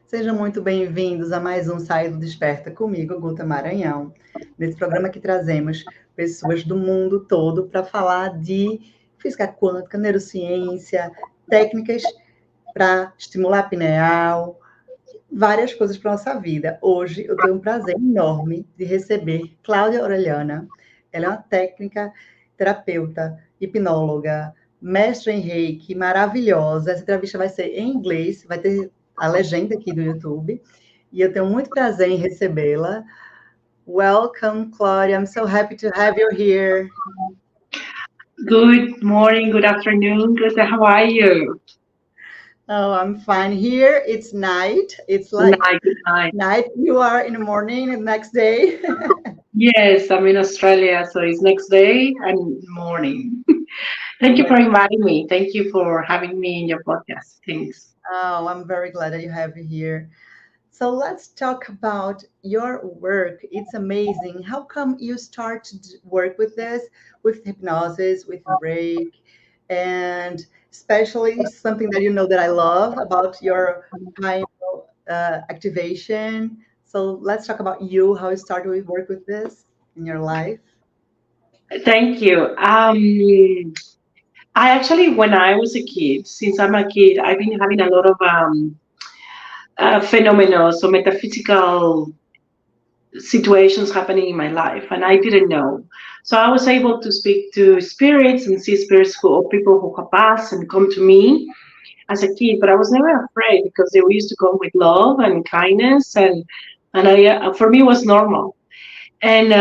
Sejam muito bem-vindos a mais um Saído Desperta comigo, Guta Maranhão. Nesse programa que trazemos pessoas do mundo todo para falar de física quântica, neurociência, técnicas para estimular a pineal, várias coisas para a nossa vida. Hoje eu tenho um prazer enorme de receber Claudia Orellana. Ela é uma técnica, terapeuta, hipnóloga, mestre em Reiki, maravilhosa. Essa entrevista vai ser em inglês, vai ter a legenda aqui do YouTube. E eu tenho muito prazer em recebê-la. Welcome, Claudia. I'm so happy to have you here. Good morning, good afternoon, Claudia. How are you? Oh, I'm fine. Here it's night. It's like night. You are in the morning and next day. Yes, I'm in Australia, so it's next day and morning. Thank you for inviting me. Thank you for having me in your podcast. Thanks. Oh, I'm very glad that you have you here. So let's talk about your work. It's amazing. How come you start to work with this, with hypnosis, with Reiki, and especially something that you know that I love about your activation. So let's talk about you, how you started with work with this in your life. Thank you. I actually, when I was a kid, since I'm a kid, I've been having a lot of phenomena, so metaphysical situations happening in my life, and I didn't know. So I was able to speak to spirits and see spirits or people who have passed and come to me as a kid, but I was never afraid because they used to come with love and kindness, and I for me it was normal. And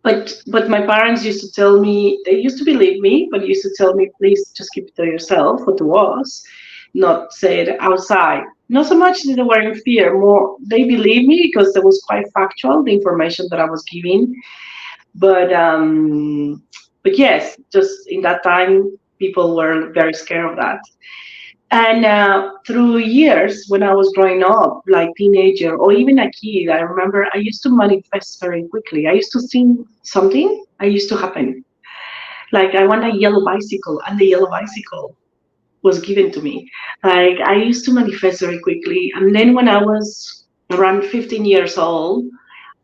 but my parents used to tell me, they used to believe me, but used to tell me, please just keep it to yourself or to us, not say it outside. Not so much that they were in fear, more they believed me because it was quite factual, the information that I was giving. But yes, just in that time, people were very scared of that. And through years, when I was growing up, like teenager or even a kid, I remember I used to manifest very quickly. I used to think something, I used to happen. Like I want a yellow bicycle, and the yellow bicycle was given to me. Like I used to manifest very quickly. And then when I was around 15 years old,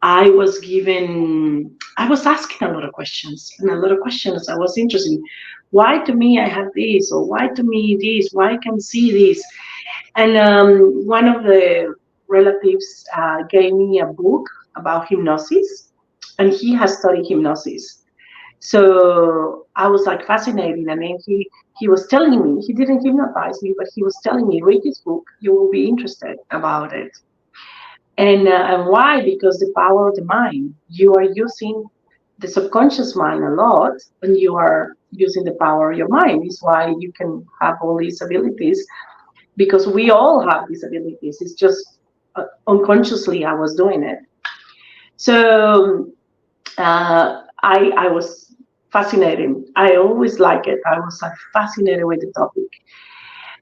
I was given, I was asking a lot of questions, and a lot of questions I was interested in. Why to me I have this, or why to me this? Why I can see this? And one of the relatives gave me a book about hypnosis, and he has studied hypnosis. So I was like fascinated, and then he was telling me, he didn't hypnotize me, but he was telling me, read this book, you will be interested about it. And why? Because the power of the mind. You are using the subconscious mind a lot when you are using the power of your mind. Is why you can have all these abilities, because we all have these abilities. It's just unconsciously I was doing it. So I was fascinated. I always like it. I was like fascinated with the topic.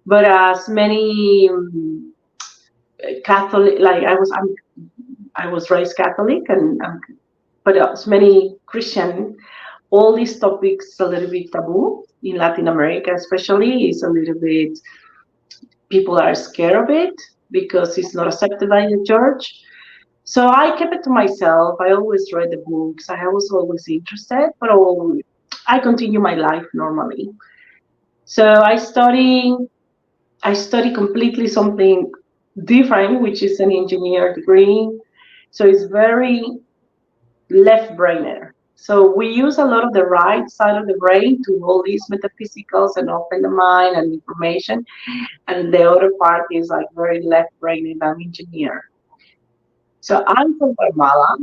But as many Catholic, like I was raised Catholic, and but as many Christian, all these topics a little bit taboo in Latin America, especially, is a little bit, people are scared of it because it's not accepted by the church. So I kept it to myself. I always read the books. I was always interested, but I continue my life normally. So I study completely something different, which is an engineer degree. So it's very left brainer. So we use a lot of the right side of the brain to all these metaphysicals and open the mind and information. And the other part is like very left brain, and I'm engineer. So I'm from Guatemala,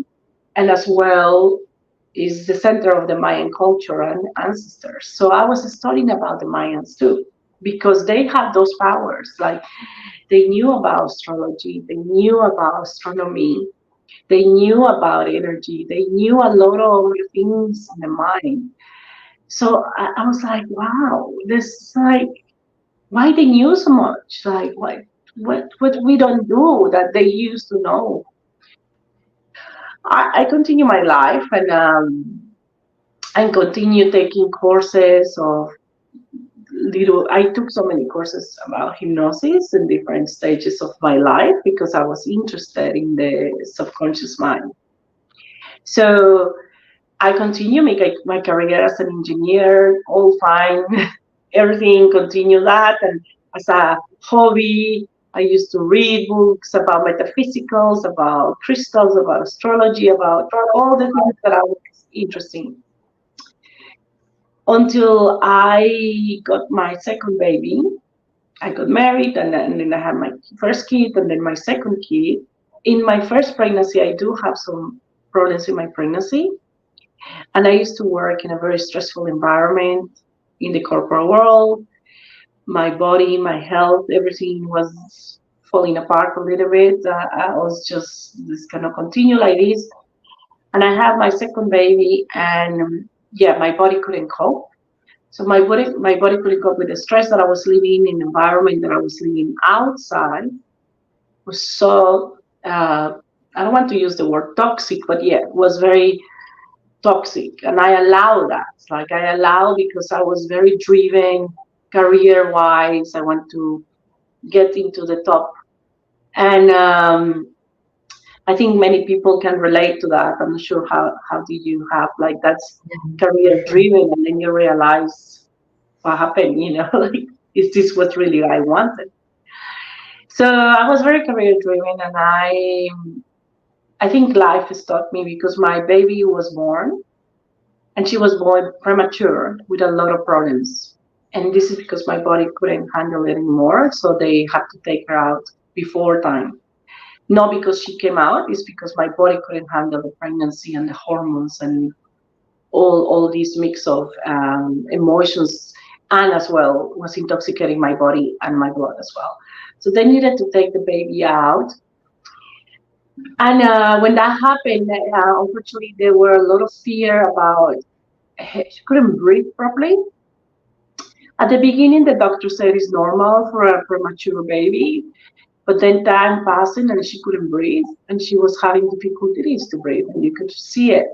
and as well is the center of the Mayan culture and ancestors. So I was studying about the Mayans too, because they have those powers. Like they knew about astrology, they knew about astronomy, they knew about energy, they knew a lot of things in the mind. So I was like, wow, this like, why they knew so much? Like what we don't do that they used to know. I continue my life, and continue taking courses of I took so many courses about hypnosis in different stages of my life because I was interested in the subconscious mind. So I continue my career as an engineer, all fine, everything, continue that. And as a hobby, I used to read books about metaphysicals, about crystals, about astrology, about all the things that I was interested in. Until I got my second baby, I got married, and then I had my first kid, and then my second kid. In my first pregnancy, I do have some problems in my pregnancy. And I used to work in a very stressful environment in the corporate world. My body, my health, everything was falling apart a little bit. I was just this kind of continue like this. And I had my second baby, and yeah, my body couldn't cope. So my body couldn't cope with the stress that I was living in, the environment that I was living outside was so. I don't want to use the word toxic, but yeah, it was very toxic, and I allow that. Like I allow because I was very driven career wise. I want to get into the top, and I think many people can relate to that. I'm not sure how do you have like that's career driven, and then you realize what happened. Like is this what really I wanted? So I was very career driven, and I think life has taught me because my baby was born, and she was born premature with a lot of problems. And this is because my body couldn't handle it anymore, so they had to take her out before time. Not because she came out, it's because my body couldn't handle the pregnancy and the hormones and all these mix of emotions, and as well was intoxicating my body and my blood as well. So they needed to take the baby out. And when that happened, unfortunately, there were a lot of fear about she couldn't breathe properly. At the beginning, the doctor said it's normal for a premature baby, but then time passing and she couldn't breathe, and she was having difficulties to breathe, and you could see it.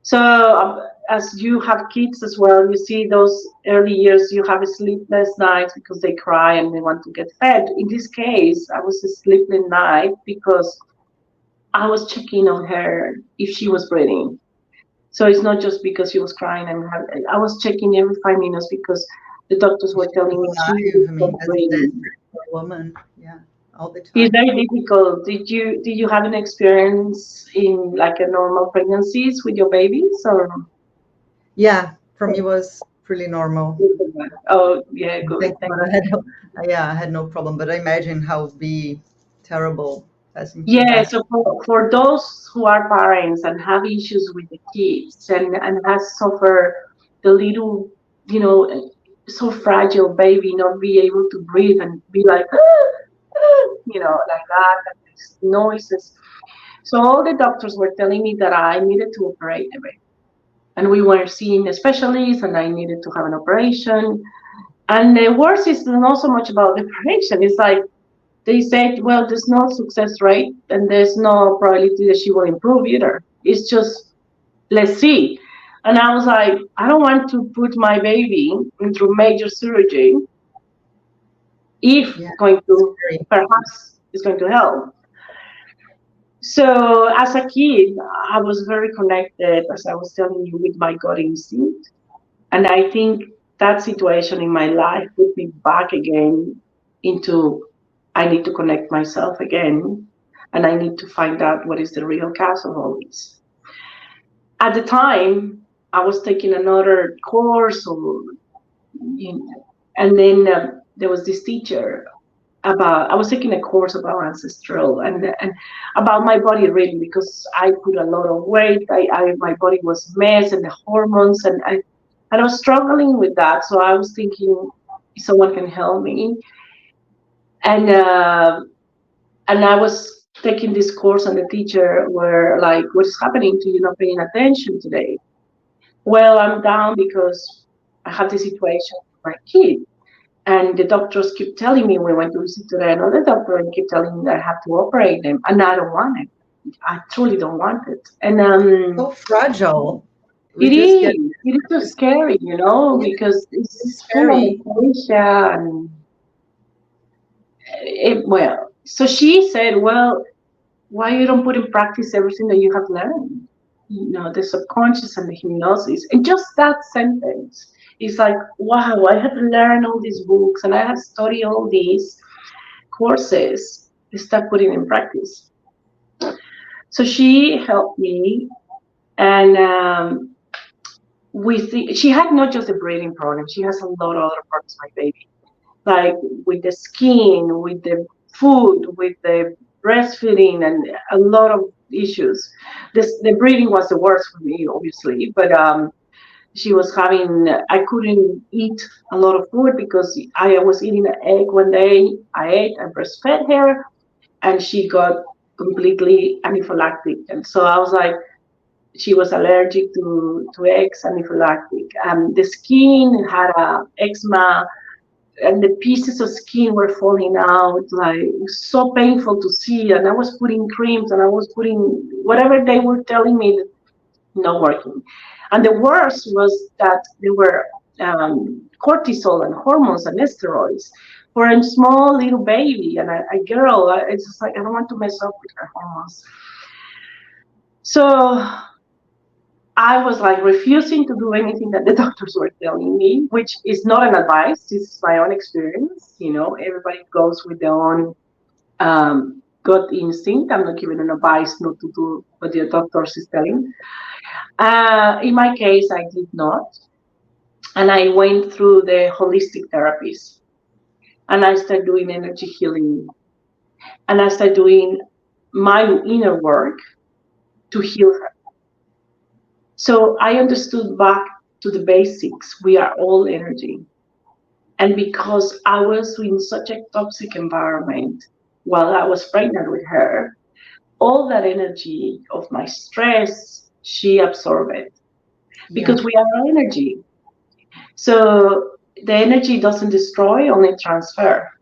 So as you have kids as well, you see those early years, you have sleepless nights because they cry and they want to get fed. In this case, I was a sleepless night because I was checking on her if she was breathing. So it's not just because she was crying, and I was checking every 5 minutes because the doctors were telling me she I mean, was that's breathing. desperate for a woman. Yeah, all the It's time. very difficult. Did you have an experience in like a normal pregnancies with your babies or? Yeah, for me was pretty normal. Oh yeah, good. Thank Thank God I had no, yeah, I had no problem. But I imagine how it would be terrible passing through Yeah, that. so for those who are parents and have issues with the kids and has suffered the little, you know, so fragile baby not be able to breathe and be like, like that, and these noises. So all the doctors were telling me that I needed to operate the baby. And we were seeing a specialist, and I needed to have an operation. And the worst is not so much about the operation. It's like they said, well, there's no success rate and there's no probability that she will improve either. It's just, let's see. And I was like, I don't want to put my baby into major surgery if Yeah, going to, scary. perhaps it's going to help. So as a kid, I was very connected, as I was telling you, with my gut instinct. And I think that situation in my life put me back again into I need to connect myself again, and I need to find out what is the real cause of all this. At the time, I was taking another course, and then there was this teacher about. I was taking a course about ancestral and about my body really because I put a lot of weight. My body was a mess, and the hormones, and I was struggling with that. So I was thinking, if someone can help me, and I was taking this course, and the teacher were like, "What is happening to you? Not paying attention today?" Well, I'm down because I have this situation with my kid, and the doctors keep telling me we went to visit to another doctor and keep telling me that I have to operate them, and I don't want it. I truly don't want it. And So fragile. We just get It is so it's, scary, you know, yeah, because it's it's full of scary. anesthesia and well. So she said, well, why you don't put in practice everything that you have learned? You know, the subconscious and the hypnosis. And just that sentence is like, wow, I have learned all these books and I have studied all these courses to start putting in practice. So she helped me, and she had not just a breathing problem, she has a lot of other problems, my baby. Like with the skin, with the food, with the breastfeeding, and a lot of issues. The breathing was the worst for me, obviously, but she was having. I couldn't eat a lot of food because I was eating an egg one day. I breastfed her, and she got completely anaphylactic, and so I was like, she was allergic to eggs, anaphylactic. The skin had a eczema, and the pieces of skin were falling out, like so painful to see. And I was putting creams and I was putting whatever they were telling me, not working. And the worst was that there were cortisol and hormones and steroids for a small little baby and a girl. It's just like I don't want to mess up with her hormones. So I was like refusing to do anything that the doctors were telling me, which is not an advice. This is my own experience. You know, everybody goes with their own gut instinct. I'm not giving an advice not to do what the doctors is telling. In my case, I did not, and I went through the holistic therapies, and I started doing energy healing, and I started doing my inner work to heal her. So I understood back to the basics. We are all energy. And because I was in such a toxic environment while I was pregnant with her, all that energy of my stress, she absorbed it Yeah, because we are energy. So the energy doesn't destroy, only transfer.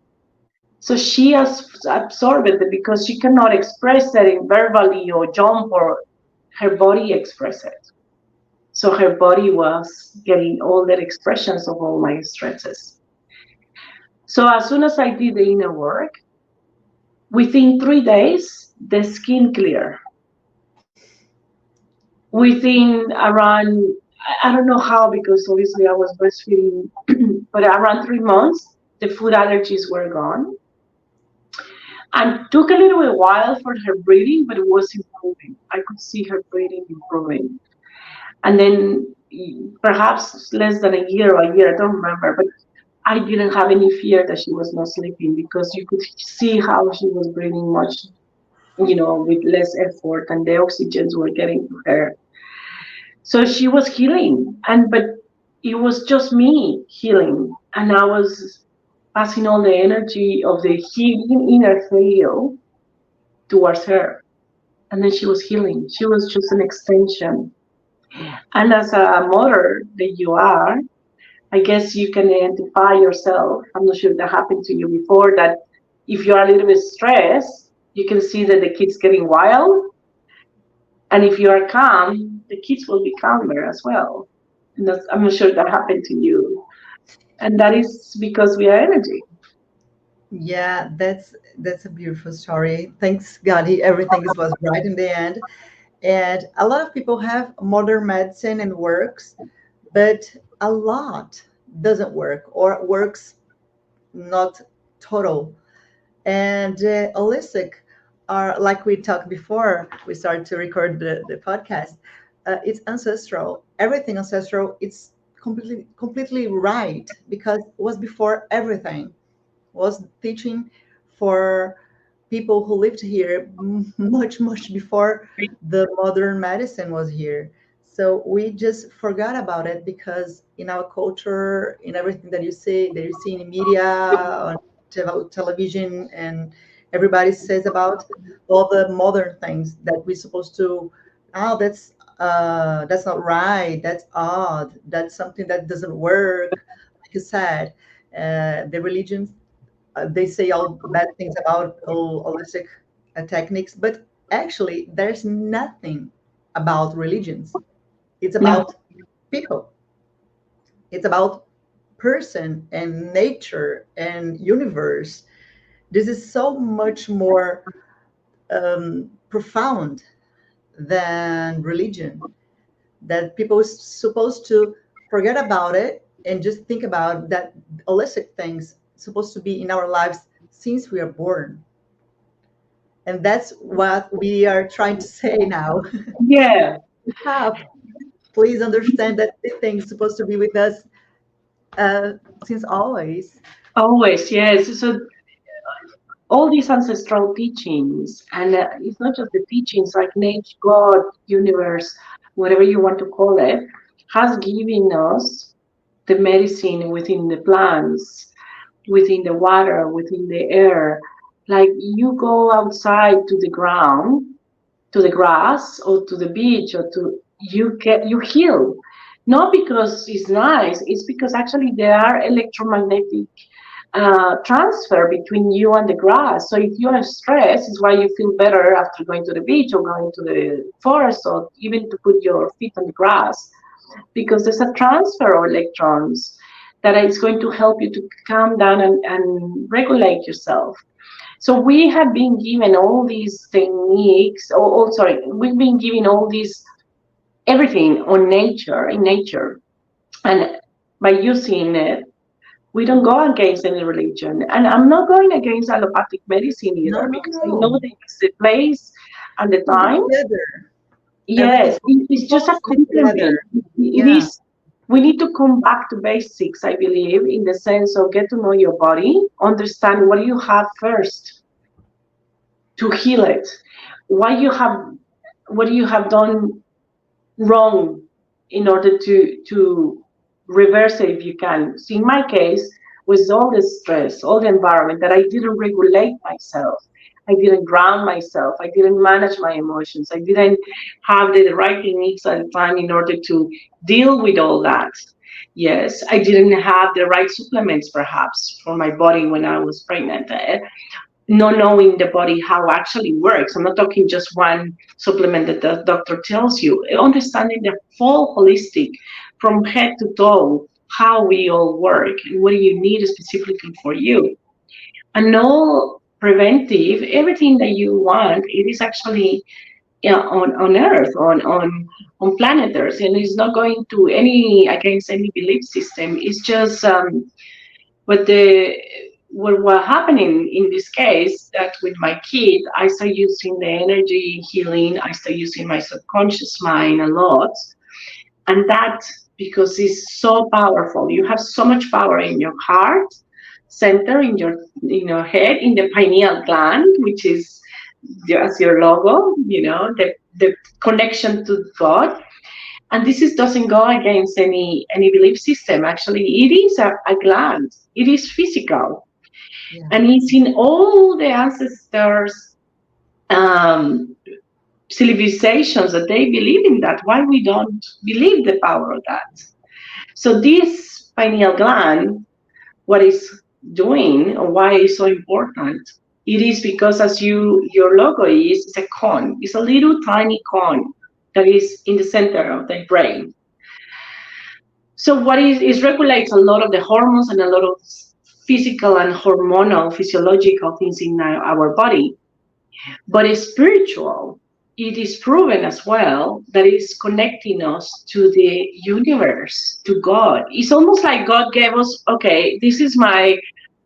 So she has absorbed it because she cannot express it in verbally or jump or her body express it. So her body was getting all the expressions of all my stresses. So as soon as I did the inner work, within 3 days, the skin clear. Within around, I don't know how because obviously I was breastfeeding, but around 3 months, the food allergies were gone. And took a little bit while for her breathing, but it was improving. I could see her breathing improving. And then perhaps less than a year, I don't remember, but I didn't have any fear that she was not sleeping because you could see how she was breathing much, with less effort, and the oxygens were getting to her. So she was healing, but it was just me healing, and I was passing all the energy of the healing inner heal towards her, and then she was healing. She was just an extension. And as a mother that you are, I guess you can identify yourself. I'm not sure if that happened to you before, that if you're a little bit stressed, you can see that the kid's getting wild. And if you are calm, the kids will be calmer as well. And I'm not sure that happened to you. And that is because we are energy. yeah, that's a beautiful story. Thanks God, everything was right in the end. And a lot of people have modern medicine and works, but a lot doesn't work or works not total. And holistic are, like we talked before we started to record the podcast, it's ancestral. Everything ancestral, it's completely right because it was before everything was teaching for people who lived here much before the modern medicine was here. So we just forgot about it because in our culture, in everything that you see in media, on television, and everybody says about all the modern things that we're supposed to. Oh, that's not right. That's odd. That's something that doesn't work. Like you said, the religions, they say all bad things about all holistic techniques, but actually, there's nothing about religions. It's No. about people. It's about person and nature and universe. This is so much more profound than religion, that people are supposed to forget about it and just think about that holistic things supposed to be in our lives since we are born. And that's what we are trying to say now. Yeah. Have, please understand that this thing is supposed to be with us uh, since always. Always, yes. So all these ancestral teachings, and it's not just the teachings, like nature, God, universe, whatever you want to call it, has given us the medicine within the plants, within the water, within the air. Like you go outside to the ground, to the grass, or to the beach, or to you heal. Not because it's nice, it's because actually there are electromagnetic transfer between you and the grass. So if you are stressed, it's why you feel better after going to the beach or going to the forest or even to put your feet on the grass, because there's a transfer of electrons that is going to help you to calm down and regulate yourself. So we have been given all these techniques, sorry, we've been given all these everything on nature, in nature, and by using it, we don't go against any religion. And I'm not going against allopathic medicine No, either, no, because I know no. that it's the place and the Put it time. together. Everything Yes, it's just a supposed to be complement. together. It Yeah. is. We need to come back to basics, I believe, in the sense of get to know your body, understand what you have first to heal it, why you have, what you have done wrong in order to reverse it if you can. So in my case, with all the stress, all the environment, that I didn't regulate myself. I didn't ground myself. I didn't manage my emotions. I didn't have the right techniques at the time in order to deal with all that. Yes, I didn't have the right supplements perhaps for my body when I was pregnant. Not knowing the body how actually works. I'm not talking just one supplement that the doctor tells you. Understanding the full holistic, from head to toe, how we all work and what do you need specifically for you. And all preventive, everything that you want, it is actually, yeah, on Earth, on planet Earth, and it's not going to any against any belief system. It's just but what happening in this case, that with my kid, I start using the energy healing. I start using my subconscious mind a lot, and that, because it's so powerful. You have so much power in your heart center, in your head, in the pineal gland, which is as your logo. The connection to God. And this doesn't go against any belief system. Actually, it is a gland. It is physical, Yeah. and it's in all the ancestors' um, civilizations that they believe in that. Why we don't believe the power of that? So this pineal gland, what is doing, or why it's so important? It is because, as your logo is, it's a cone. It's a little tiny cone that is in the center of the brain. So what is regulates a lot of the hormones and a lot of physical and hormonal physiological things in our body. But it's spiritual. It is proven as well that it's connecting us to the universe, to God. It's almost like God gave us, okay, this is my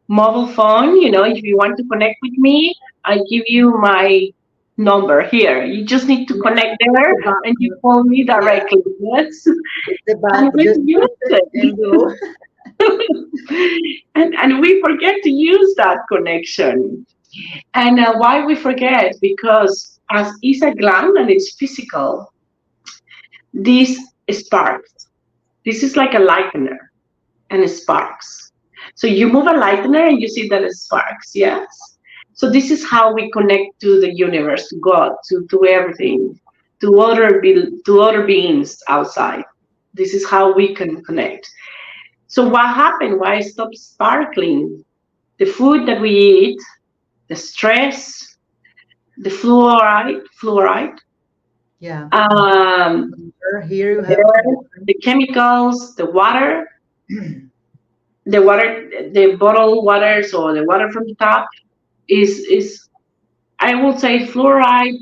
mobile phone. If you want to connect with me, I give you my number here. You just need to connect there and you call me Yeah. directly. Yes. The And back, we just use push it it. and go. And we forget to use that connection. And why we forget? Because as is a gland and it's physical, this sparks. This is like a lightener, and it sparks. So you move a lightener and you see that it sparks. Yes. So this is how we connect to the universe, to God, to everything, to other beings outside. This is how we can connect. So what happened? Why it stopped sparkling? The food that we eat, the stress, the fluoride, Yeah. Um, Here you have air, the chemicals, the water, the bottled waters or the water from the tap is I would say fluoride,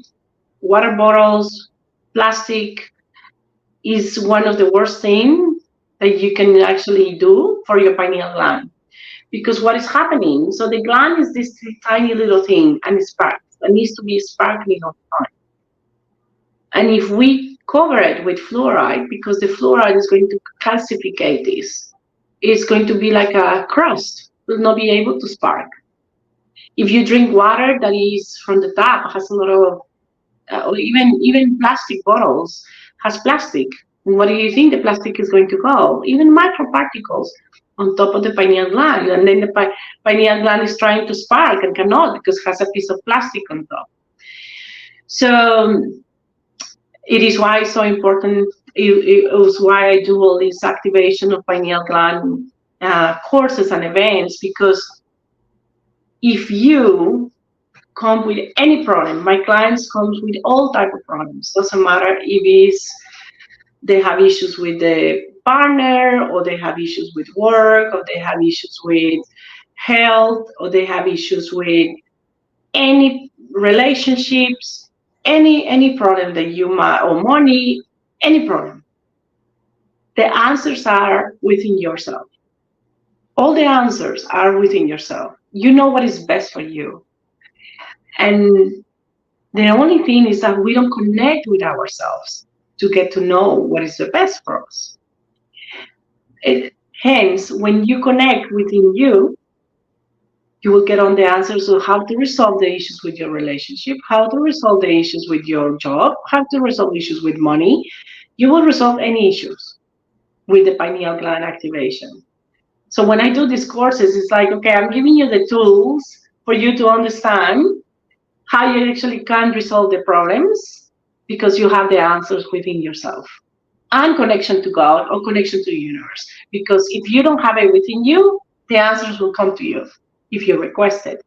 water bottles, plastic is one of the worst things that you can actually do for your pineal gland. Because what is happening? So the gland is this tiny little thing and it sparks. It needs to be sparkling all the time. And if we cover it with fluoride, because the fluoride is going to calcificate this, it's going to be like a crust, will not be able to spark. If you drink water that is from the tap, has a lot of, or even plastic bottles, has plastic. And what do you think the plastic is going to go? Even microparticles on top of the pineal gland. And then the pineal gland is trying to spark and cannot because it has a piece of plastic on top. So it is why it's so important. It was why I do all this activation of pineal gland courses and events, because if you come with any problem, my clients come with all type of problems. Doesn't matter if it's they have issues with the partner, or they have issues with work, or they have issues with health, or they have issues with any relationships, any problem that you might, or money, any problem. The answers are within yourself. All the answers are within yourself. You know what is best for you. And the only thing is that we don't connect with ourselves to get to know what is the best for us. Hence, when you connect within you, you will get on the answers of how to resolve the issues with your relationship, how to resolve the issues with your job, how to resolve issues with money. You will resolve any issues with the pineal gland activation. So when I do these courses, it's like, okay, I'm giving you the tools for you to understand how you actually can resolve the problems, because you have the answers within yourself. And connection to God or connection to the universe. Because if you don't have it within you, the answers will come to you if you request it.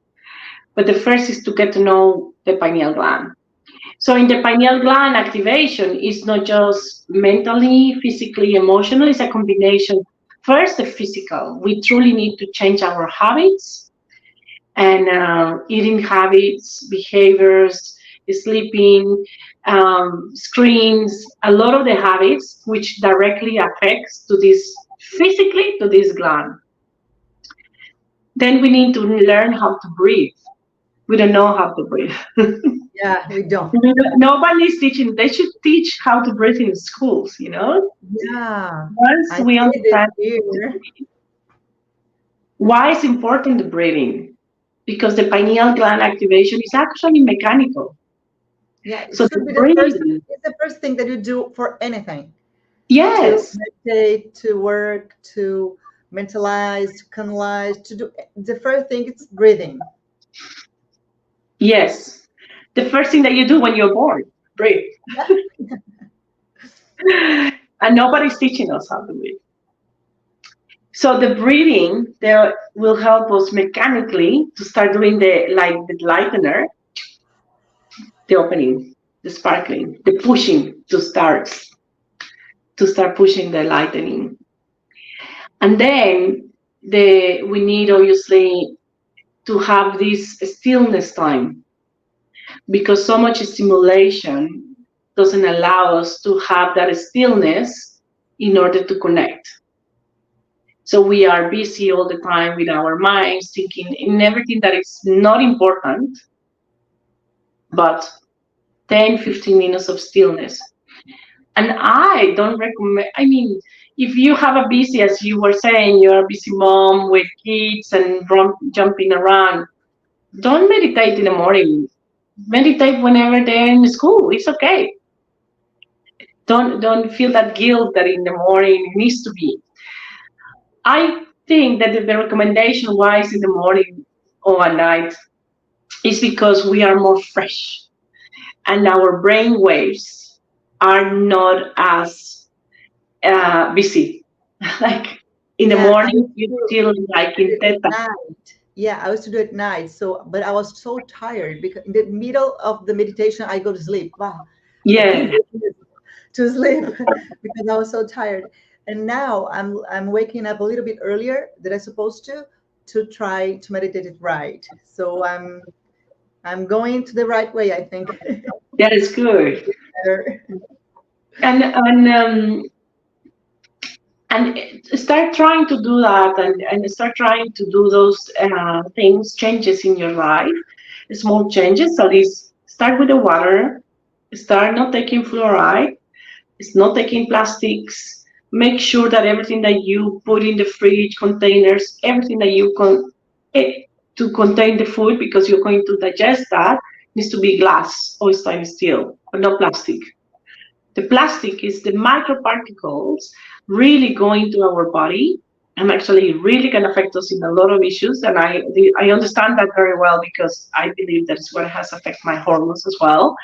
But the first is to get to know the pineal gland. So in the pineal gland activation, it's not just mentally, physically, emotionally, it's a combination. First, the physical. We truly need to change our habits and eating habits, behaviors, sleeping, screens, a lot of the habits which directly affects to this physically to this gland. Then we need to learn how to breathe. We don't know how to breathe. Yeah, we don't. Nobody's teaching. They should teach how to breathe in schools, you know? Yeah. Once I we did it understand here. why it's important the breathing, because the pineal gland activation is actually mechanical. Yeah, it So should the be the first. breathing, It's the first thing that you do for anything. To yes, meditate, to work, to mentalize, to canalize, to do the first thing is breathing. yes. The first thing that you do when you're born, breathe. And nobody's teaching us how to breathe. So the breathing there will help us mechanically to start doing the lightener, the opening, the sparkling, the pushing to start pushing the lightening. And then we need obviously to have this stillness time, because so much stimulation doesn't allow us to have that stillness in order to connect. So we are busy all the time with our minds, thinking in everything that is not important, but 10, 15 minutes of stillness. And I don't recommend, I mean, if you have a busy, as you were saying, you're a busy mom with kids and jumping around, don't meditate in the morning. Meditate whenever they're in school. It's okay. Don't feel that guilt that in the morning it needs to be. I think that the recommendation wise in the morning or at night is because we are more fresh and our brain waves are not as busy. Like in the Yeah, I morning, used you to feel like do in it theta. at night. Yeah, I used to do it at night. So, but I was so tired because in the middle of the meditation, I go to sleep. Wow, I Yeah, couldn't do it to sleep because I was so tired. And now I'm waking up a little bit earlier than I supposed to try to meditate it right. So I'm going to the right way, I think. That is good. Better. And and start trying to do that, and start trying to do those things, changes in your life, small changes. So this start with the water, start not taking fluoride, it's not taking plastics. Make sure that everything that you put in the fridge containers, everything that to contain the food, because you're going to digest that, needs to be glass or stainless steel, but not plastic. The plastic is the microparticles really going to our body and actually really can affect us in a lot of issues. And I understand that very well because I believe that's what has affected my hormones as well,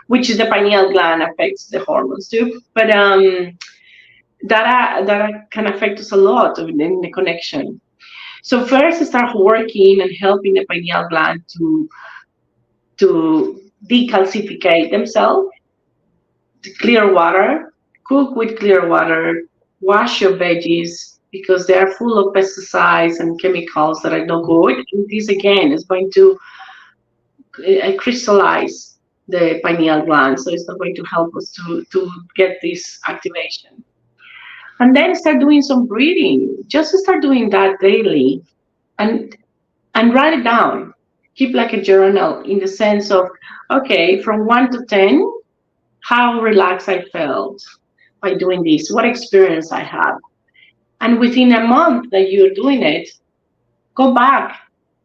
which is the pineal gland affects the hormones too. But that can affect us a lot in the connection. So first, start working and helping the pineal gland to decalcificate themselves, to clear water, cook with clear water, wash your veggies because they are full of pesticides and chemicals that are not good. And this again is going to crystallize the pineal gland, so it's not going to help us to get this activation. And then start doing some breathing. Just start doing that daily, and write it down. Keep like a journal in the sense of, okay, from 1 to 10, how relaxed I felt by doing this, what experience I had. And within a month that you're doing it, go back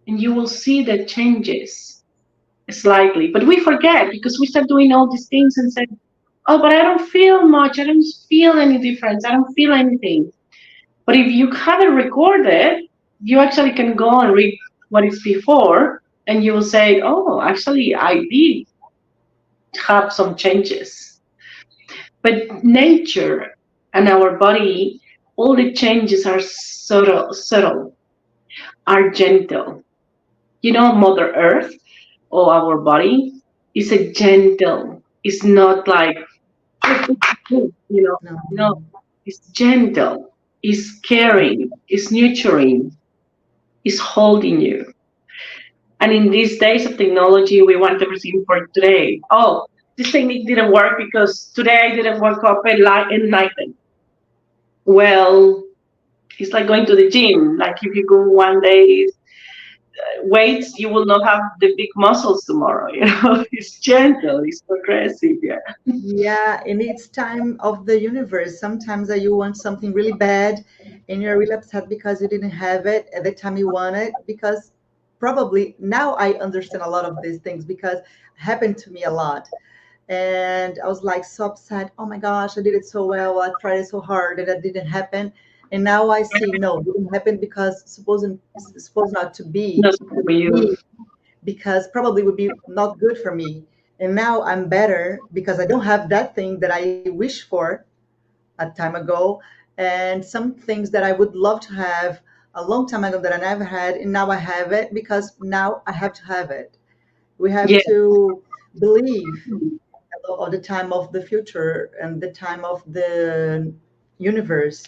and you will see the changes slightly. But we forget because we start doing all these things and say, oh, but I don't feel much. I don't feel any difference. I don't feel anything. But if you have it recorded, you actually can go and read what is before, and you will say, oh, actually, I did have some changes. But nature and our body, all the changes are subtle, are gentle. You know, Mother Earth or our body is a gentle. It's not like, No. no, it's gentle, it's caring, it's nurturing, it's holding you. And in these days of technology, we want everything for today. Oh, this technique didn't work because today I didn't wake up at night. Well, it's like going to the gym. Like if you go one day weights, you will not have the big muscles tomorrow. It's gentle, it's progressive. Yeah. Yeah, and it's time of the universe. Sometimes you want something really bad and you're really upset because you didn't have it at the time you want it. Because probably now I understand a lot of these things because it happened to me a lot. And I was like so upset. Oh my gosh, I did it so well. I tried so hard and it didn't happen. And now I see no, it didn't happen because supposed not to be That's for you. me, because probably would be not good for me. And now I'm better because I don't have that thing that I wish for a time ago, and some things that I would love to have a long time ago that I never had, and now I have it because now I have to have it. We have Yeah. to believe all the time of the future and the time of the universe,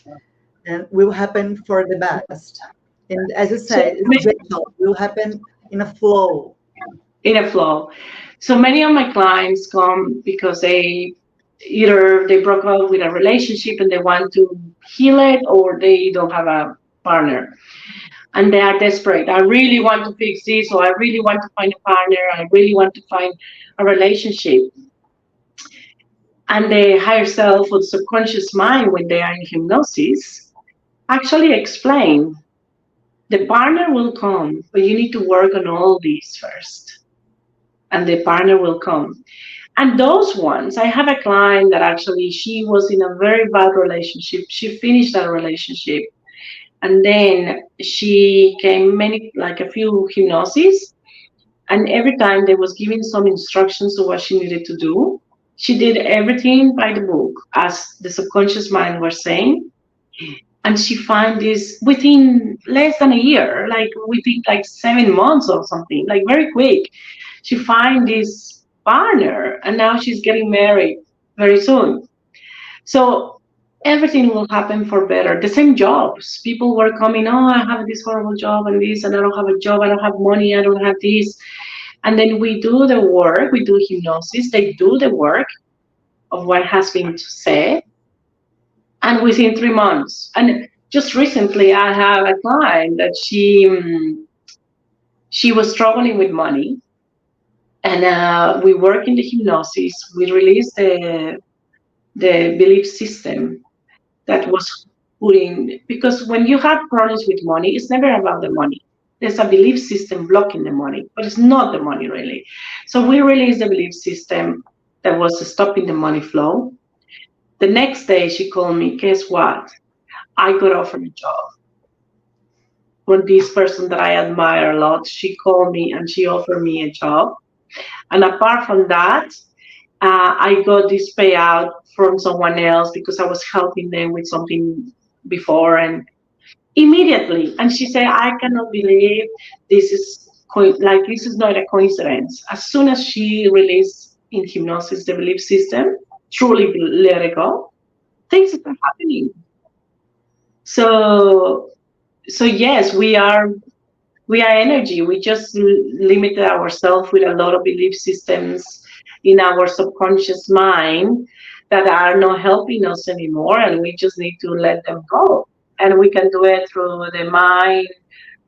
and will happen for the best. And as you So said, it's gentle, will happen in a flow. in a flow. So many of my clients come because they broke up with a relationship and they want to heal it, or they don't have a partner and they are desperate. I really want to fix this, or I really want to find a partner. I really want to find a relationship. And the higher self or the subconscious mind, when they are in hypnosis, actually explain the partner will come, but you need to work on all these first, and the partner will come. And those ones, I have a client that actually she was in a very bad relationship. She finished that relationship, and then she came like a few hypnoses, and every time they was giving some instructions of what she needed to do. She did everything by the book, as the subconscious mind was saying, and she found this within less than a year, like within like 7 months or something, like very quick. She find this partner, and now she's getting married very soon. So everything will happen for better. The same jobs. People were coming, oh, I have this horrible job and this, and I don't have a job, I don't have money, I don't have this. And then we do the work, we do hypnosis, they do the work of what has been said, and within 3 months. And just recently, I have a client that she was struggling with money, and we work in the hypnosis. We release the belief system that was putting, because when you have problems with money, it's never about the money. There's a belief system blocking the money, but it's not the money really. So we released the belief system that was stopping the money flow. The next day she called me, guess what? I got offered a job from this person that I admire a lot. She called me and she offered me a job. And apart from that, I got this payout from someone else because I was helping them with something before, and immediately. And she said, I cannot believe this is like this is not a coincidence. As soon as she released in hypnosis the belief system, truly let it go, things are happening. So yes, we are energy. We just limited ourselves with a lot of belief systems in our subconscious mind that are not helping us anymore, and we just need to let them go. And we can do it through the mind,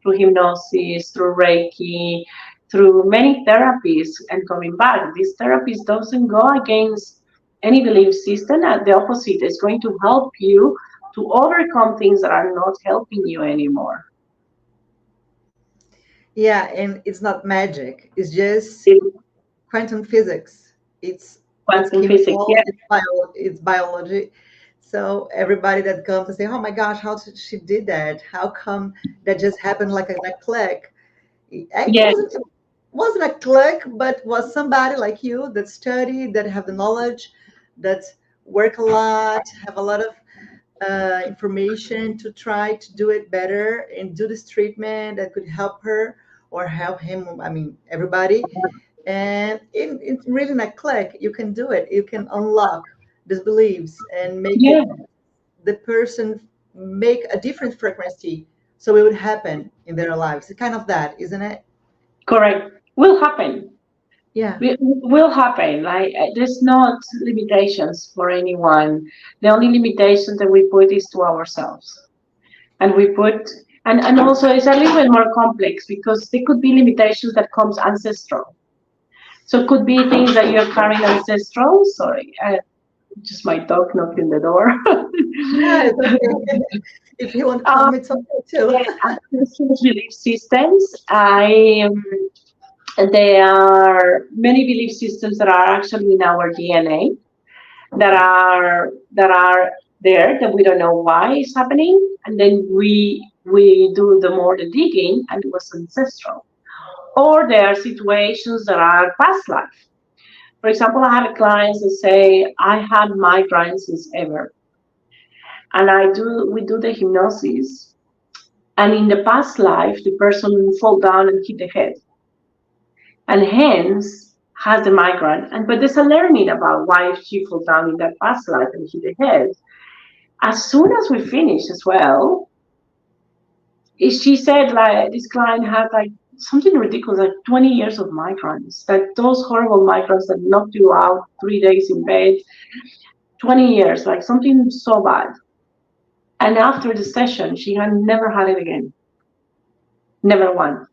through hypnosis, through Reiki, through many therapies. And coming back, these therapies doesn't go against any belief system. At the opposite, it's going to help you to overcome things that are not helping you anymore. Yeah, and it's not magic. It's just It's quantum physics. It's quantum physics, chemical, yeah. it's biology. So everybody that comes and say, "Oh my gosh, how she did that? How come that just happened like a click?" It Yes, wasn't a click, but was somebody like you that study, that have the knowledge, that work a lot, have a lot of information to try to do it better and do this treatment that could help her or help him. I mean, everybody. And it's really not click. You can do it. You can unlock these beliefs and make yeah, it the person make a different frequency so it would happen in their lives. It's kind of that, isn't it? correct. Will happen. Yeah. Will happen. Like there's not limitations for anyone. The only limitation that we put is to ourselves, and we put and also it's a little bit more complex because there could be limitations that comes ancestral. So it could be things that you're carrying ancestral. Sorry, just my dog knocking the door. Yeah, it's okay. If you want to um, come, it's okay too. yeah, ancestral belief systems. There are many belief systems that are actually in our DNA that are there that we don't know why it's happening, and then we do the more the digging, and it was ancestral. Or there are situations that are past life. For example, I have clients that say, I had migraines since ever, and we do the hypnosis, and in the past life the person fall down and hit the head, and hence has the migraine. And but there's a learning about why she fell down in that past life and hit the head. As soon as we finish as well, she said like this client had like something ridiculous, like 20 years of migraines, like those horrible migraines that knocked you out 3 days in bed, 20 years, like something so bad. And after the session, she had never had it again, never one.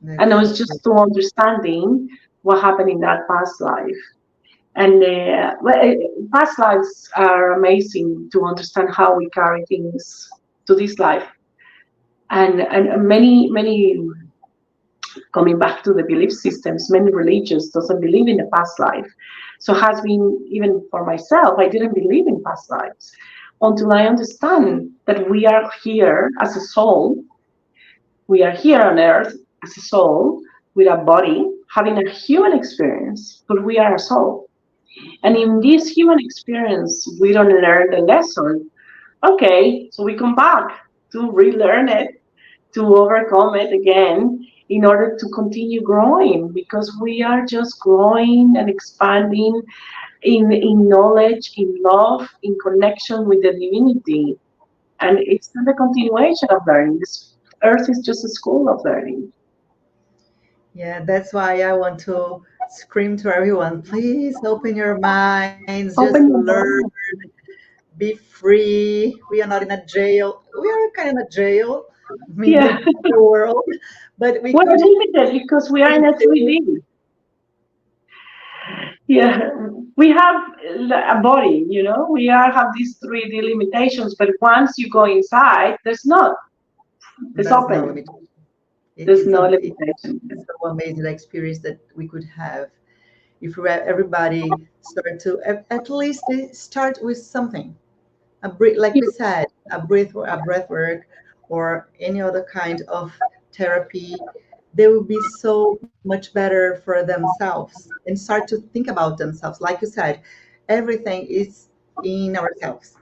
And it That's was just to understanding what happened in that past life. And past lives are amazing to understand how we carry things to this life. And many coming back to the belief systems, many religions doesn't believe in the past life. So has been, even for myself, I didn't believe in past lives until I understand that we are here as a soul. We are here on earth as a soul with a body having a human experience, but we are a soul. And in this human experience, we don't learn the lesson. Okay, so we come back to relearn it, to overcome it again in order to continue growing, because we are just growing and expanding in knowledge, in love, in connection with the divinity. And it's the continuation of learning. This earth is just a school of learning. Yeah, that's why I want to scream to everyone, please open your minds, just Open your learn, mind. be free. We are not in a jail. We are kind of a jail, I mean, Yeah, the world, but we we're could limited because we are be in a free. 3D. Yeah, we have a body, we are have these 3D limitations, but once you go inside, it's There's no open. limit. There's It's no a limitation. so amazing experience that we could have if everybody start to at least they start with something. A breath, like we said, a breath work, or any other kind of therapy, they will be so much better for themselves and start to think about themselves. Like you said, everything is in ourselves.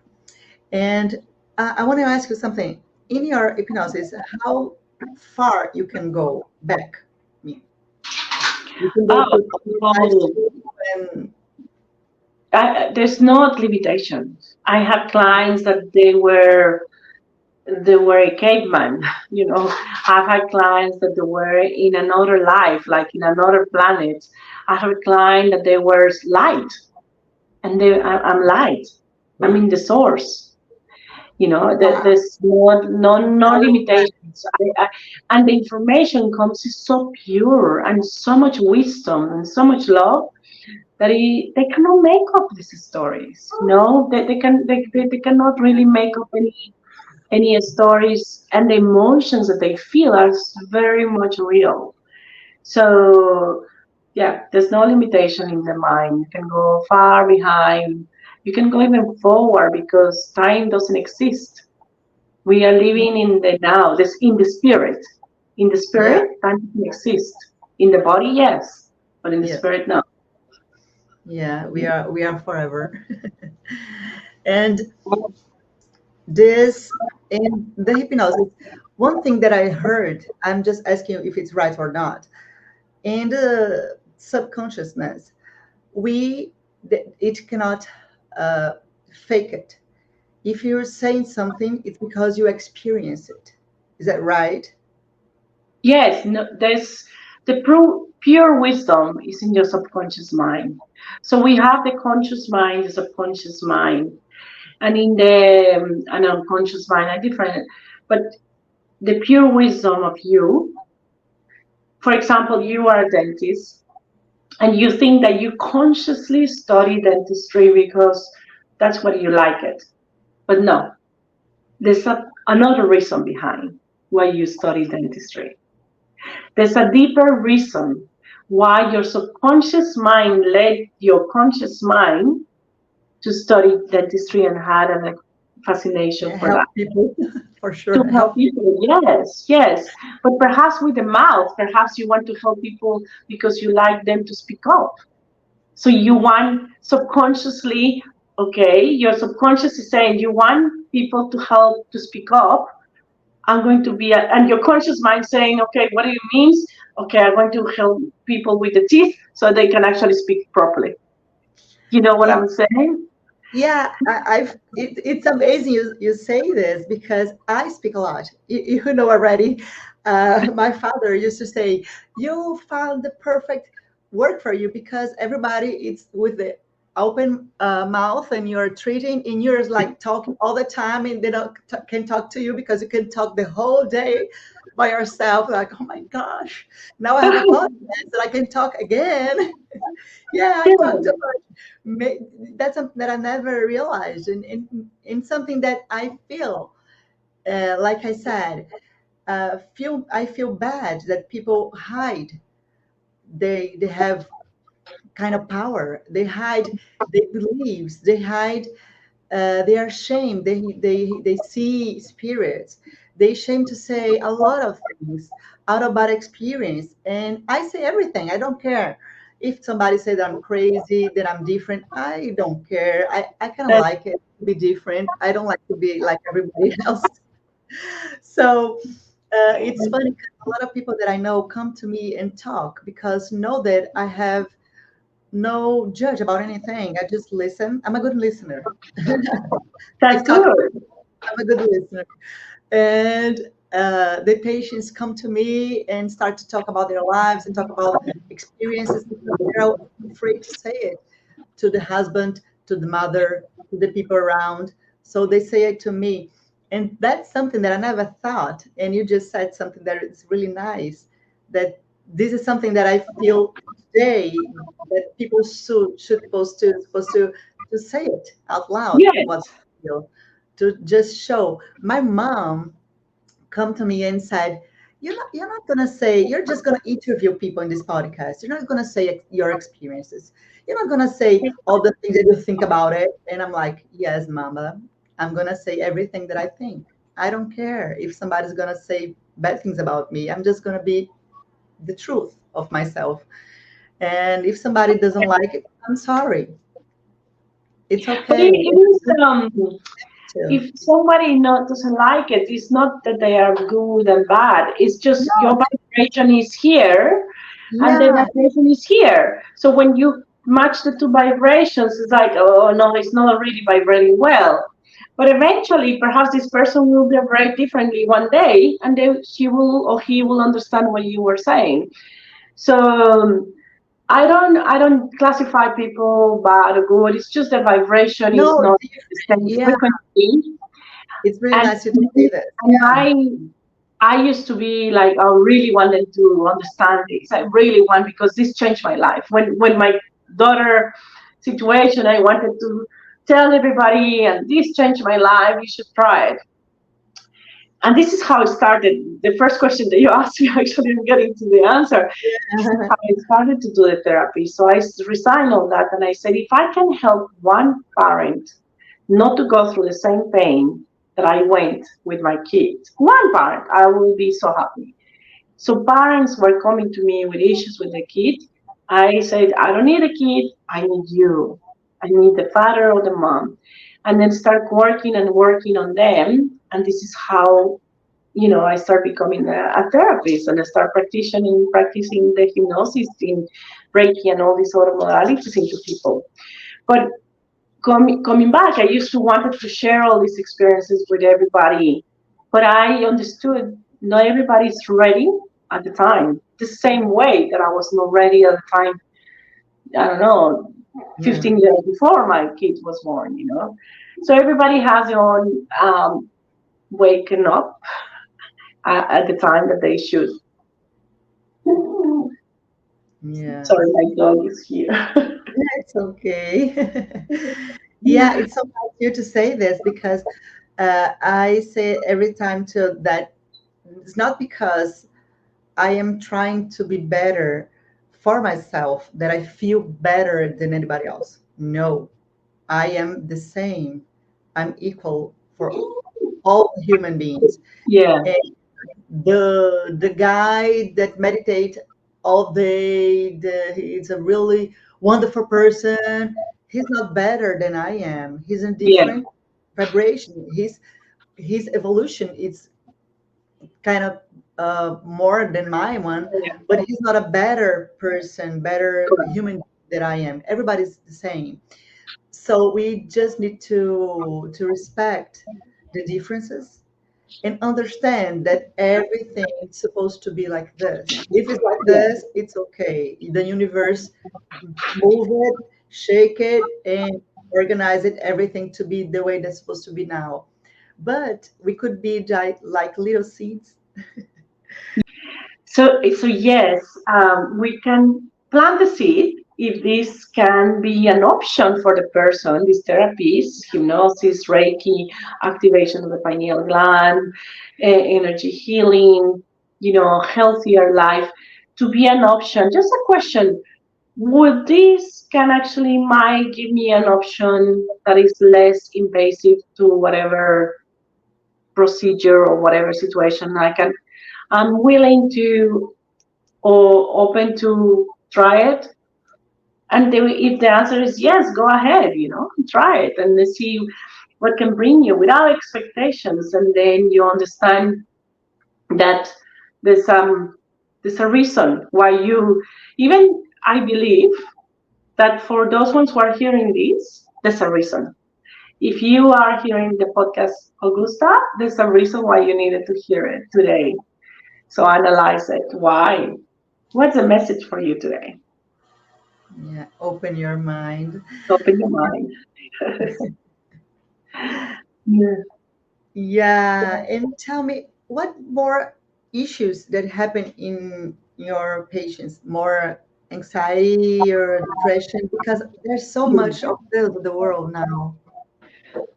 And I want to ask you something. In your hypnosis, how far you can go back? I mean, you can go Oh, to 25 oh, and there's no limitation. I had clients that they were a caveman, I've had clients that they were in another life, like in another planet. I have a client that they were light, and I'm light. I'm in the source. wow, There's no limitations. And the information comes is so pure and so much wisdom and so much love that they cannot make up these stories. No, they cannot really make up any stories, and the emotions that they feel are very much real. So yeah, there's no limitation in the mind. You can go far behind. You can go even forward because time doesn't exist. We are living in the now, this in the spirit. In the yeah, spirit, time doesn't exist. In the body, yes, but in the yes, spirit, no. yeah, we are forever. And this in the hypnosis, one thing that I heard, I'm just asking you if it's right or not. In the subconsciousness, we it cannot uh, fake it. If you're saying something, it's because you experience it. Is that right? Yes, no, there's the pure wisdom is in your subconscious mind. So we have the conscious mind, the subconscious mind, and in the and unconscious mind are different. But the pure wisdom of you, for example, you are a dentist, and you think that you consciously study dentistry because that's what you like it. But no, there's another reason behind why you study dentistry. There's a deeper reason why your subconscious mind led your conscious mind to study dentistry and had a fascination Yeah, for help that. people for To sure. help Help people. people, yes, yes. But perhaps with the mouth, perhaps you want to help people because you like them to speak up. So you want subconsciously, okay, your subconscious is saying you want people to help to speak up. I'm going to be, and your conscious mind saying, okay, what do you mean? Okay, I'm going to help people with the teeth so they can actually speak properly. You know what I'm saying? Yeah, it's amazing you say this because I speak a lot. You know already. My father used to say, "You found the perfect work for you because everybody it's with the open mouth and you're treating and you're like talking all the time and they don't can talk to you because you can talk the whole day by yourself. Like, oh my gosh, now I have a podcast that I can talk again." Yeah, I talk too much. That's something that I never realized, and in something that I feel, like I said, I feel bad that people hide. They have kind of power. They hide their beliefs. They hide. They are ashamed. They see spirits. They shame to say a lot of things out of bad experience. And I say everything. I don't care if somebody says that I'm crazy, that I'm different. I don't care. I kind of like it to be different. I don't like to be like everybody else. So it's funny because a lot of people that I know come to me and talk because know that I have no judge about anything. I just listen. I'm a good listener. That's Keep talking. good. I'm a good listener. And the patients come to me and start to talk about their lives and talk about experiences because they're afraid to say it to the husband, to the mother, to the people around. So they say it to me. And that's something that I never thought. And you just said something that is really nice, that this is something that I feel today that people should supposed to say it out loud, what Yes. they feel, to just show. My mom come to me and said, you're not gonna say, you're just gonna interview people in this podcast. You're not gonna say your experiences. You're not gonna say all the things that you think about it. And I'm like, yes, mama, I'm gonna say everything that I think. I don't care if somebody's gonna say bad things about me. I'm just gonna be the truth of myself. And if somebody doesn't like it, I'm sorry. It's But okay. it is, Too. if somebody not doesn't like it, it's not that they are good and bad. It's just No, your vibration is here, and the yeah, vibration is here. So when you match the two vibrations, it's like, oh no, it's not really vibrating well. But eventually, perhaps this person will vibrate differently one day, and then she will or he will understand what you were saying. So I don't classify people bad or good. It's just the vibration is no, not the different. same Yeah, frequency. it's really And nice you to say this. and Yeah. I used to be like, I really wanted to understand this. I really want, because this changed my life. When my daughter situation, I wanted to tell everybody, and this changed my life. You should try it. And this is how it started. The first question that you asked me, actually, I'm getting to the answer. This is how I started to do the therapy. So I resigned on that, and I said, if I can help one parent not to go through the same pain that I went with my kids, one parent, I will be so happy. So parents were coming to me with issues with the kid. I said, I don't need a kid, I need you. I need the father or the mom. And then start working and working on them. And this is how, I start becoming a therapist, and I start practicing the hypnosis in Reiki and all these other modalities into people. But coming back, I used to wanted to share all these experiences with everybody, but I understood not everybody is ready at the time. The same way that I was not ready at the time. I don't know, Yeah. 15 years before my kid was born. So everybody has their own waking up at the time that they should. Yes. Sorry, my dog is here. It's okay. Yeah, it's so hard for you to say this because I say every time to that it's not because I am trying to be better for myself that I feel better than anybody else. No, I am the same. I'm equal for all human beings. Yeah, The guy that meditate all day, he's a really wonderful person. He's not better than I am. He's in yeah, different vibration. His evolution is kind of more than my one, yeah. but he's not a better person, better Correct. human than I am. Everybody's the same. So we just need to respect the differences and understand that everything is supposed to be like this. If it's like Yeah. this, it's okay. The universe move it, shake it, and organize it, everything to be the way that's supposed to be now. But we could be like little seeds. So yes, we can plant the seed if this can be an option for the person, this therapies, hypnosis, Reiki, activation of the pineal gland, energy healing, healthier life, to be an option. Just a question: would this can actually might give me an option that is less invasive to whatever procedure or whatever situation I can? I'm willing to or open to try it. And if the answer is yes, go ahead, try it and see what can bring you without expectations. And then you understand that there's there's a reason why you even I believe that for those ones who are hearing this, there's a reason. If you are hearing the podcast, Augusta, there's a reason why you needed to hear it today. So analyze it. Why? What's the message for you today? Yeah, open your mind. Open your mind. Yeah. Yeah, and tell me what more issues that happen in your patients, more anxiety or depression, because there's so much of the world now.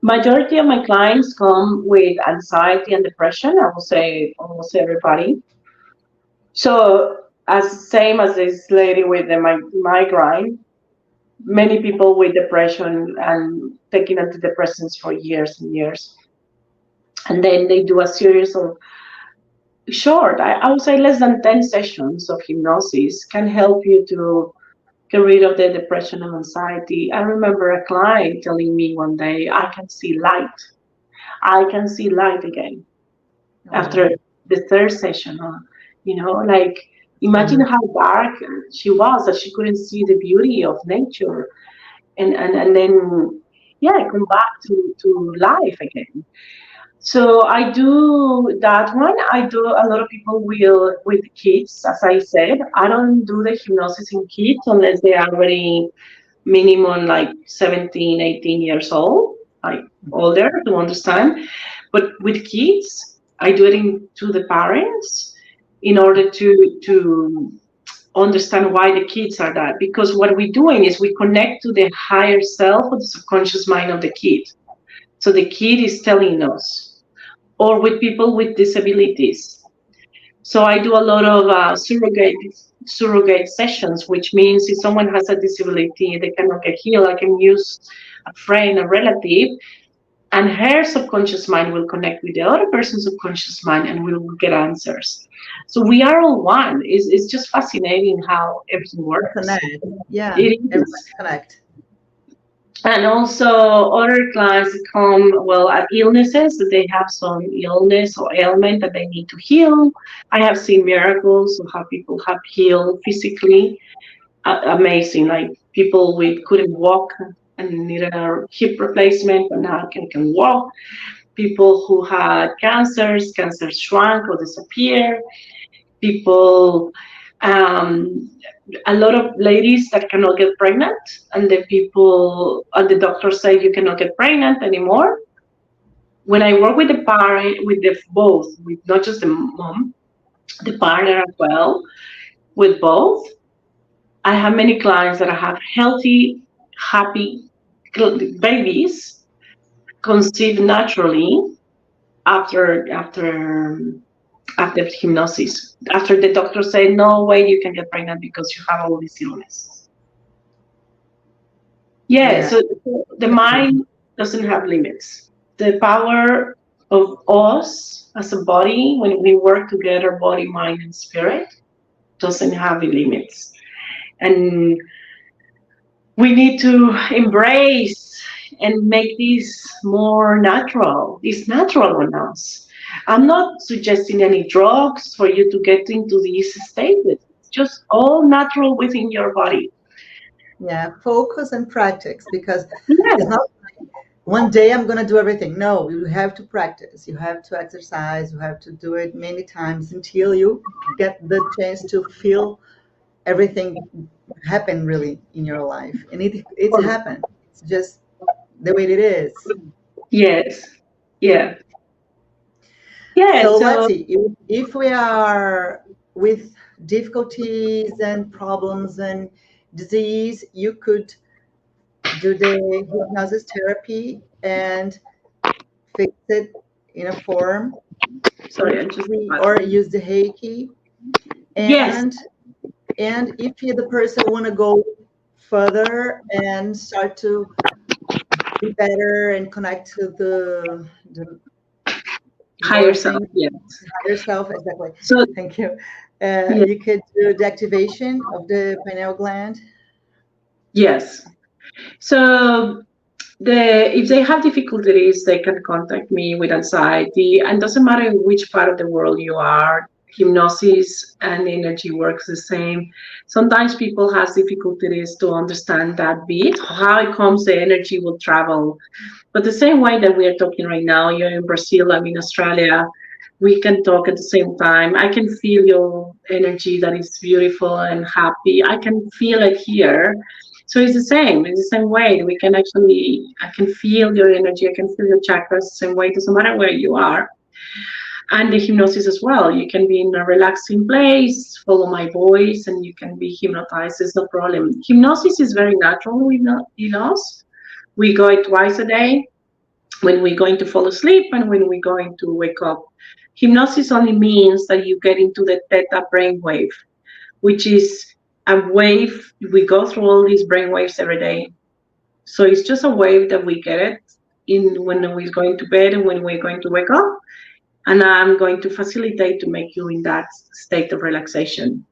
Majority of my clients come with anxiety and depression. I will say almost everybody. So as same as this lady with the migraine, many people with depression and taking antidepressants for years and years. And then they do a series of short, I would say less than 10 sessions of hypnosis can help you to get rid of the depression and anxiety. I remember a client telling me one day, I can see light. I can see light again after Oh, the third session. Like so imagine how dark she was, that she couldn't see the beauty of nature. And then, yeah, come back to life again. So I do that one. I do a lot of people will with kids, as I said. I don't do the hypnosis in kids unless they are already minimum like 17, 18 years old, like older to understand. But with kids, I do it to the parents in order to understand why the kids are that. Because what we're doing is we connect to the higher self or the subconscious mind of the kid. So the kid is telling us, or with people with disabilities. So I do a lot of surrogate sessions, which means if someone has a disability, they cannot get healed, I can use a friend, a relative, and her subconscious mind will connect with the other person's subconscious mind, and we will get answers. So we are all one. It's just fascinating how everything works. connect. Yeah, It everybody is. connect. And also other clients come, well, at illnesses, that they have some illness or ailment that they need to heal. I have seen miracles of how people have healed physically. Amazing, like people with couldn't walk and needed a hip replacement, but now can walk. People who had cancer shrunk or disappeared. People, um, a lot of ladies that cannot get pregnant, and the doctors say you cannot get pregnant anymore. When I work with the parent, with the both, with not just the mom, the partner as well, with both, I have many clients that have healthy, happy babies conceived naturally after after after hypnosis. After the doctor said no way you can get pregnant because you have all these illnesses. Yeah, Yeah, so the mind doesn't have limits. The power of us as a body, when we work together, body, mind, and spirit, doesn't have limits. And we need to embrace and make this more natural. It's natural on us. I'm not suggesting any drugs for you to get into this state. It's just all natural within your body. yeah. Focus and practice because it's Yeah, not one day I'm going to do everything. No, you have to practice. You have to exercise. You have to do it many times until you get the chance to feel everything happen really in your life. And it's happened. It's just the way it is. yes, yeah, yeah. So let's So see. If we are with difficulties and problems and disease, you could do the hypnosis therapy and fix it in a form, sorry, I'm just or use the Reiki. yes, And if the person want to go further and start to be better and connect to the higher more self. things, Yeah. higher self, exactly. So Thank you. yeah, You could do the activation of the pineal gland. yes. So if they have difficulties, they can contact me with anxiety, and doesn't matter in which part of the world you are. hypnosis and energy works the same. Sometimes people has difficulties to understand that bit, how it comes the energy will travel. But the same way that we are talking right now, you're in Brazil, I'm in Australia, we can talk at the same time. I can feel your energy that is beautiful and happy. I can feel it here. So it's the same. It's the same way. We can actually, I can feel your energy. I can feel your chakras the same way. It doesn't matter where you are. And the hypnosis as well. You can be in a relaxing place, follow my voice, and you can be hypnotized. There's no problem. Hypnosis is very natural with us. We go it twice a day when we're going to fall asleep and when we're going to wake up. Hypnosis only means that you get into the theta brainwave, which is a wave. We go through all these brain waves every day. So it's just a wave that we get it in when we're going to bed and when we're going to wake up. And I'm going to facilitate to make you in that state of relaxation.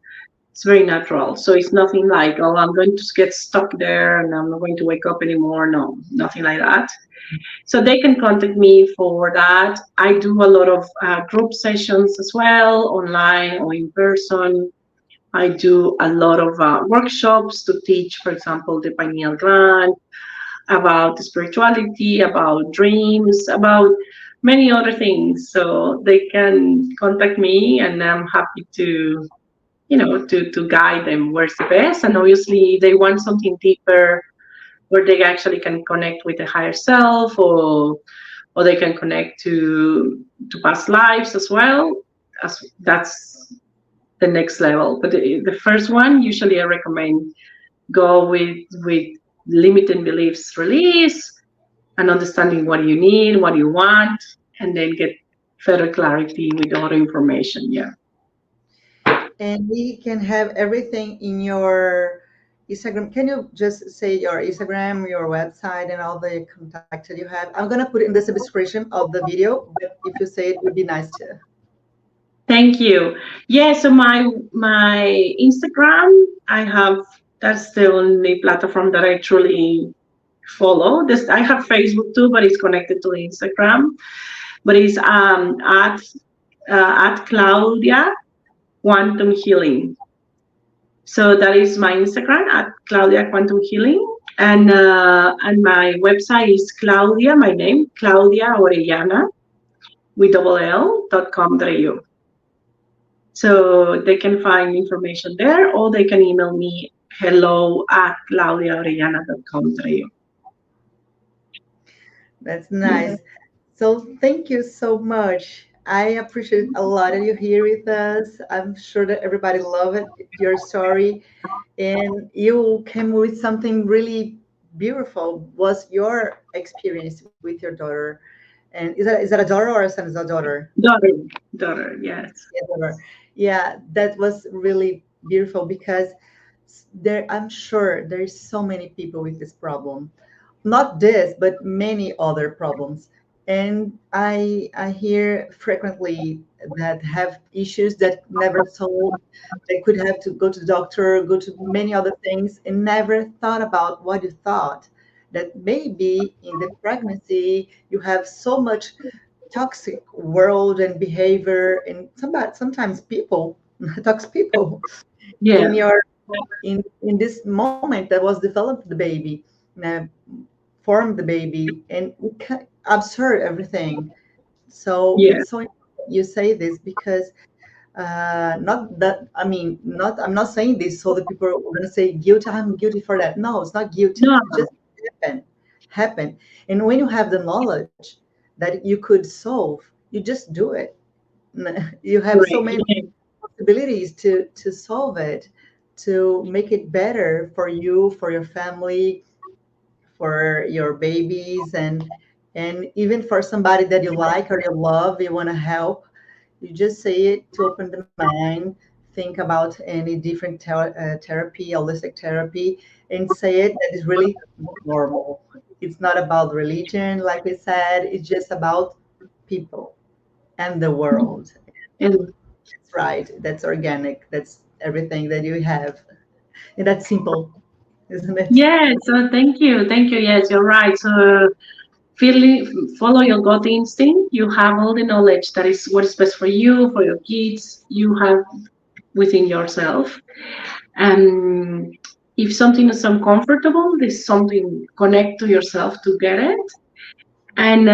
It's very natural. So it's nothing like, oh, I'm going to get stuck there and I'm not going to wake up anymore. No, nothing like that. So they can contact me for that. I do a lot of group sessions as well, online or in person. I do a lot of workshops to teach, for example, the pineal gland, about spirituality, about dreams, about many other things. So they can contact me, and I'm happy to, to guide them where's the best. And obviously, they want something deeper, where they actually can connect with the higher self, or they can connect to past lives as well. As that's the next level. But the first one, usually I recommend go with limiting beliefs release and understanding what you need, what you want, and then get further clarity with other information. Yeah. And we can have everything in your Instagram. Can you just say your Instagram, your website, and all the contacts that you have? I'm gonna put it in the description of the video, but if you say it would be nice too. Thank you. Yeah, so my Instagram, I have, that's the only platform that I truly follow. This I have Facebook too, but it's connected to Instagram. But it's at Claudia Quantum Healing. So that is my Instagram at Claudia Quantum Healing, and my website is Claudia, my name, Claudia Orellana with double L.com.au. So they can find information there, or they can email me hello at claudiaorellana.com.au. That's nice. So thank you so much. I appreciate a lot that you're here with us. I'm sure that everybody loved it, your story, and you came with something really beautiful. Was your experience with your daughter? And is that a daughter or a son? Is a daughter? Daughter, yes. Yeah, daughter. Yeah, that was really beautiful because there, I'm sure there's so many people with this problem, not this, but many other problems. And I hear frequently that have issues that never solved. They could have to go to the doctor, go to many other things, and never thought about what you thought. That maybe in the pregnancy you have so much toxic world and behavior, and sometimes people, toxic people Yeah, in your in this moment that was developed the baby, uh, formed the baby, and we can observe everything. So yeah, it's so important you say this because not that I mean, not I'm not saying this so that people are going to say guilty. I'm guilty for that. No, it's not guilty. no, It just happen. And when you have the knowledge that you could solve, you just do it. You have so right, many yeah, possibilities to solve it, to make it better for you, for your family, for your babies, and even for somebody that you like or you love, you want to help. You just say it to open the mind, think about any different therapy, holistic therapy, and say it that is really normal. It's not about religion, like we said. It's just about people and the world. and That's right. That's organic. That's everything that you have. And that's simple, isn't it? yeah. So thank you. Yes, you're right. So follow your gut instinct. You have all the knowledge that is what is best for you, for your kids. You have within yourself. And if something is uncomfortable, there's something connect to yourself to get it. And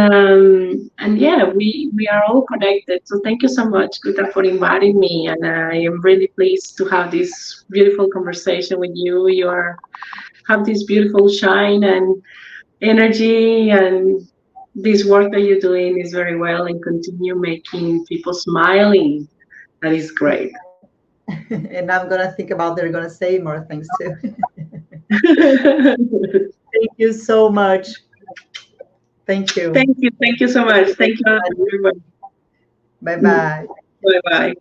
yeah, we are all connected. So thank you so much, Guta, for inviting me. And I am really pleased to have this beautiful conversation with you. You are have this beautiful shine and energy, and this work that you're doing is very well, and continue making people smiling. That is great. And I'm going to think about they're going to say more things too. Thank you so much. Thank you. Thank you so much. Thank you, everyone. Bye bye. Bye bye.